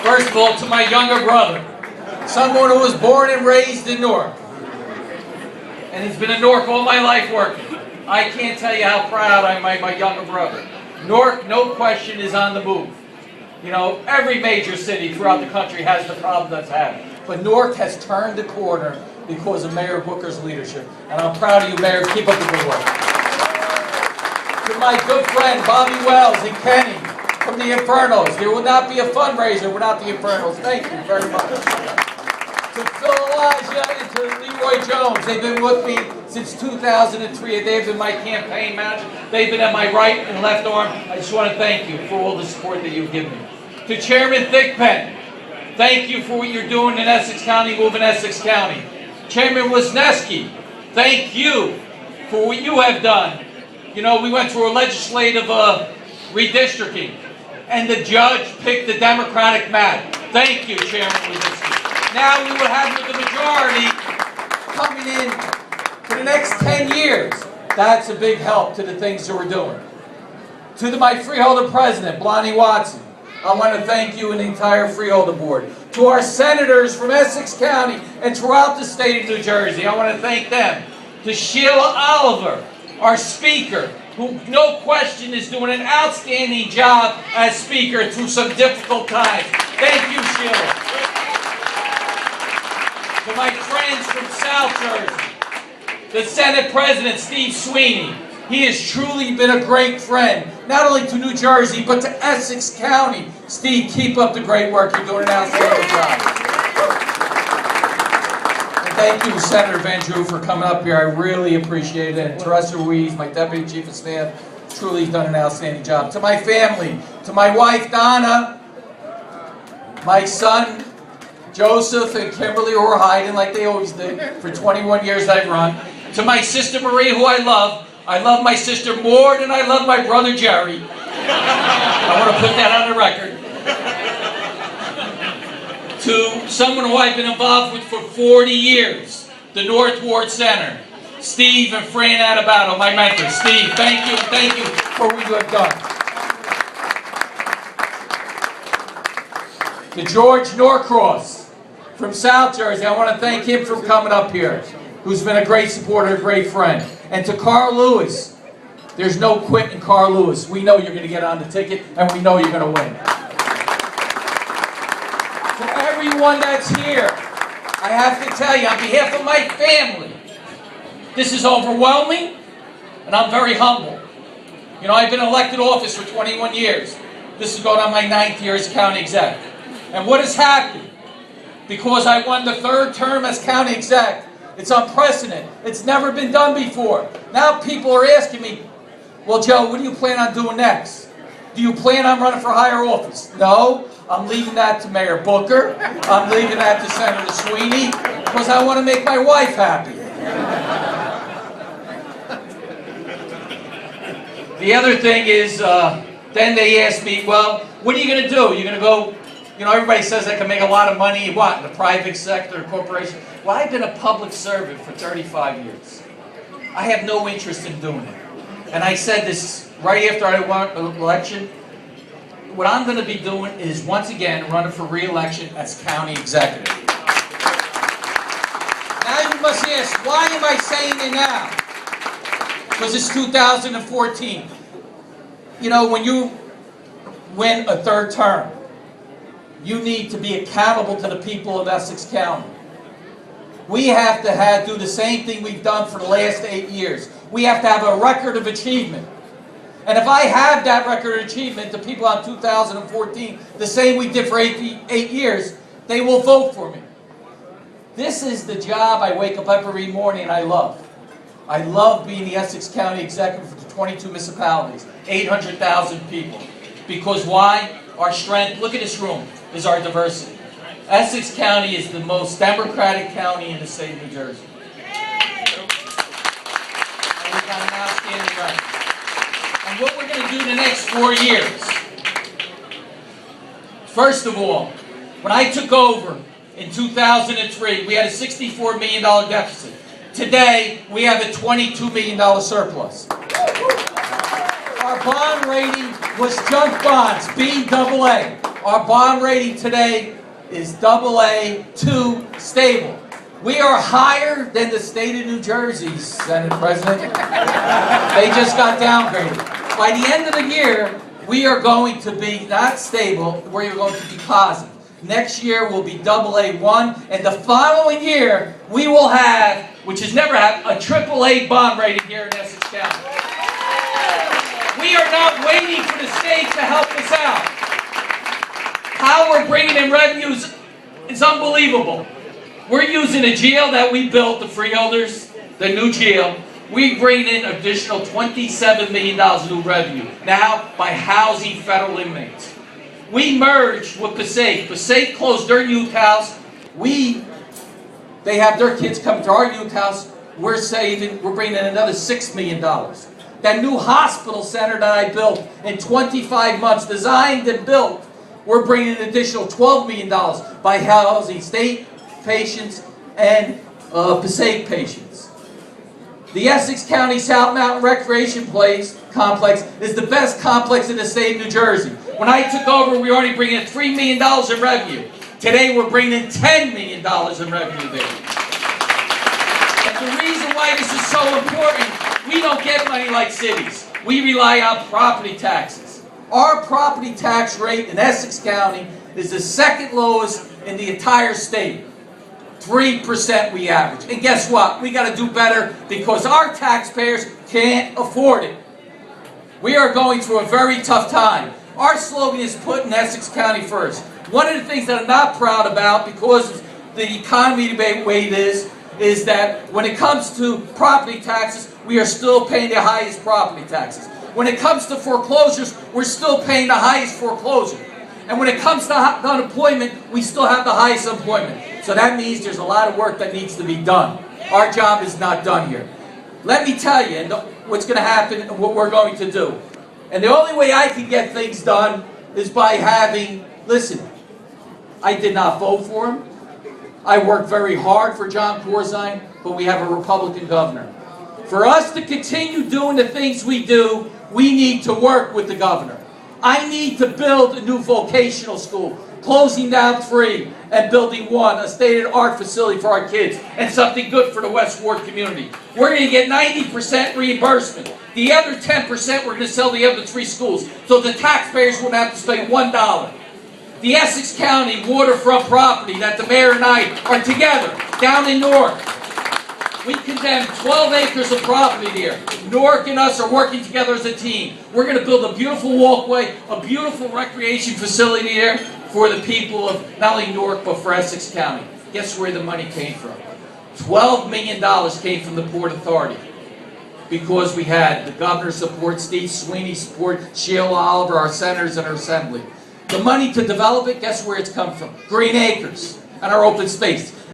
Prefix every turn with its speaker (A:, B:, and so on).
A: First of all, to my younger brother, someone who was born and raised in Newark, and he's been in Newark all my life working. I can't tell you how proud I am of my younger brother. Newark, no question, is on the move. You know, every major city throughout the country has the problem that's had. But Newark has turned the corner because of Mayor Booker's leadership. And I'm proud of you, Mayor. Keep up the good work. To my good friend, Bobby Wells and Kenny from the Infernos. There will not be a fundraiser without the Infernos. Thank you very much. To Phil Elijah and to Leroy Jones. They've been with me since 2003. They've been my campaign manager. They've been at my right and left arm. I just want to thank you for all the support that you've given me. To Chairman Thigpen, thank you for what you're doing in Essex County, moving Essex County. Chairman Wisniewski, thank you for what you have done. You know, we went through a legislative redistricting, and the judge picked the Democratic map. Thank you, Chairman Wisniewski. Now we will have the majority coming in for the next 10 years. That's a big help to the things that we're doing. To my Freeholder President, Blondie Watson, I want to thank you and the entire Freeholder Board. To our senators from Essex County and throughout the state of New Jersey, I want to thank them. To Sheila Oliver, our Speaker, who no question is doing an outstanding job as Speaker through some difficult times. Thank you, Sheila. To my friends from South Jersey, the Senate President, Steve Sweeney. He has truly been a great friend, not only to New Jersey, but to Essex County. Steve, keep up the great work. You're doing an outstanding job. And thank you, Senator Van Drew, for coming up here. I really appreciate it. And Teresa Ruiz, my Deputy Chief of Staff, truly has done an outstanding job. To my family, to my wife, Donna, my son, Joseph, and Kimberly, who are hiding like they always did for 21 years I've run. To my sister, Marie, who I love. I love my sister more than I love my brother Jerry. I want to put that on the record. To someone who I've been involved with for 40 years, the North Ward Center, Steve and Fran Adebato, my mentors. Steve, thank you for what you have done. To George Norcross from South Jersey, I want to thank him for coming up here, who's been a great supporter, a great friend. And to Carl Lewis, there's no quitting Carl Lewis. We know you're going to get on the ticket, and we know you're going to win. For everyone that's here, I have to tell you, on behalf of my family, this is overwhelming, and I'm very humble. You know, I've been in elected office for 21 years. This is going on my 9th year as county exec. And what has happened? Because I won the 3rd term as county exec, it's unprecedented. It's never been done before. Now people are asking me, well, Joe, what do you plan on doing next? Do you plan on running for higher office? No, I'm leaving that to Mayor Booker. I'm leaving that to Senator Sweeney because I want to make my wife happy. The other thing is, then they asked me, well, what are you going to do? You're going to go, you know, everybody says I can make a lot of money, what, in the private sector, corporation? Well, I've been a public servant for 35 years. I have no interest in doing it. And I said this right after I won the election. What I'm going to be doing is, once again, running for re-election as county executive. Now you must ask, why am I saying it now? Because it's 2014. You know, when you win a 3rd term, you need to be accountable to the people of Essex County. We have to do the same thing we've done for the last 8 years. We have to have a record of achievement. And if I have that record of achievement, the people on 2014, the same we did for 8 years, they will vote for me. This is the job I wake up every morning and I love. I love being the Essex County Executive for the 22 municipalities, 800,000 people. Because why? Our strength, look at this room, is our diversity. Essex County is the most Democratic county in the state of New Jersey. And we've got an outstanding record. And what we're going to do the next 4 years. First of all, when I took over in 2003, we had a $64 million deficit. Today, we have a $22 million surplus. Our bond rating was junk bonds, Baa. Our bond rating today is AA2 stable. We are higher than the state of New Jersey, Senate President. They just got downgraded. By the end of the year, we are going to be not stable, we're going to be positive. Next year will be AA1, and the following year we will have, which has never happened, a AAA bond rating here in Essex County. We are not waiting for the state to help us out. How we're bringing in revenues is unbelievable. We're using a jail that we built, the freeholders, the new jail. We bring in additional $27 million new revenue now by housing federal inmates. We merged with Passaic. Passaic closed their youth house. They have their kids come to our youth house. We're bringing in another $6 million. That new hospital center that I built in 25 months, designed and built, we're bringing in an additional $12 million by housing state patients and Passaic patients. The Essex County South Mountain Recreation Complex is the best complex in the state of New Jersey. When I took over, we were already bringing in $3 million in revenue. Today, we're bringing in $10 million in revenue there. And the reason why this is so important, we don't get money like cities. We rely on property taxes. Our property tax rate in Essex County is the second lowest in the entire state. 3% we average. And guess what? We got to do better because our taxpayers can't afford it. We are going through a very tough time. Our slogan is putting Essex County first. One of the things that I'm not proud about because the economy the way it is that when it comes to property taxes, we are still paying the highest property taxes. When it comes to foreclosures, we're still paying the highest foreclosure. And when it comes to unemployment, we still have the highest unemployment. So that means there's a lot of work that needs to be done. Our job is not done here. Let me tell you what's going to happen and what we're going to do. And the only way I can get things done is by listen, I did not vote for him. I worked very hard for John Corzine, but we have a Republican governor. For us to continue doing the things we do, we need to work with the governor. I need to build a new vocational school, closing down 3 and building 1, a state-of-the-art facility for our kids, and something good for the West Ward community. We're going to get 90% reimbursement. The other 10% we're going to sell the other 3 schools, so the taxpayers won't have to spend $1. The Essex County waterfront property that the mayor and I are together down in Newark. We condemned 12 acres of property here. Newark and us are working together as a team. We're going to build a beautiful walkway, a beautiful recreation facility here for the people of not only Newark but for Essex County. Guess where the money came from? $12 million came from the Port Authority because we had the governor's support, Steve Sweeney's support, Sheila Oliver, our senators and our assembly. The money to develop it, guess where it's come from? Green Acres and our open space.